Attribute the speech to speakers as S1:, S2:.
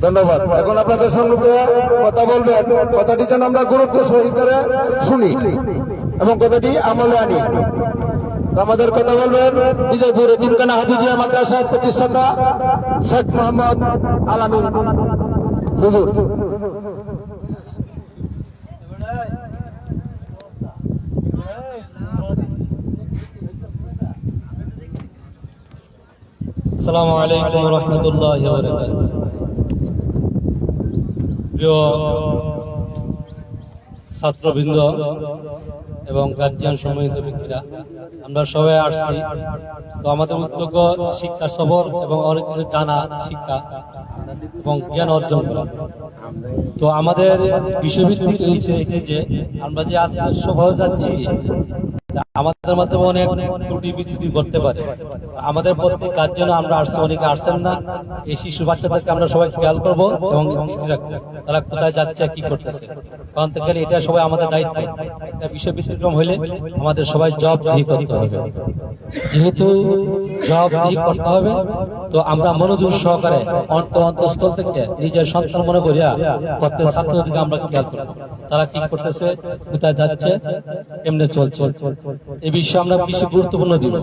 S1: ধন্যবাদ। এখন আপনাদের সম্মুখে কথা বলবেন, কথাটি যেন আমরা গুরুত্ব সহকারে শুনি এবং কথাটি আমলে আনি। আমাদের কথা বলবেন বিজয়পুর এতিমখানা হাফিজিয়া মাদ্রাসার প্রতিষ্ঠাতা শেখ মোহাম্মদ আলামিন হুজুর।
S2: আসসালামু আলাইকুম ওয়া রাহমাতুল্লাহি ওয়া বারাকাতুহু। প্রিয় ছাত্রবৃন্দ এবং গার্জিয়ান সম্মানিত ব্যক্তিরা, আমরা সবাই আসছি তো আমাদের উদ্যোগ শিক্ষা সফর এবং অনেক কিছু জানা, শিক্ষা এবং জ্ঞান অর্জন করা। তো আমাদের বিষয়ভিত্তিক হয়েছে এটাই যে আমরা যে আজকে সফরে যাচ্ছি, আমাদের মাধ্যমে অনেক ত্রুটি বিচ্যুতি করতে পারে। আমাদের প্রত্যেক কাজ যেন আমরা আসছি, অনেকে আসছেন না, এই শিশু বাচ্চাদেরকে আমরা সবাই খেয়াল করবো এবং দৃষ্টি রাখবো তারা কোথায় যাচ্ছে কি করতেছে। কারণ থেকে এটা সবাই আমাদের দায়িত্ব। একটা বিষয় ব্যতিক্রম হইলে আমাদের সবাই জবাবদিহি করতে হবে। যেহেতু জবাবদিহি করতে হবে, তো আমরা মনোযোগ সহকারে অন্তঃস্থল থেকে নিজের সন্তান মনে করিয়া প্রত্যেক ছাত্রদেরকে আমরা খেয়াল করবো তারা কি করতেছে, কোথায় যাচ্ছে, এমনি চলছে। এই বিষয়ে আমরা বেশি গুরুত্বপূর্ণ দিব।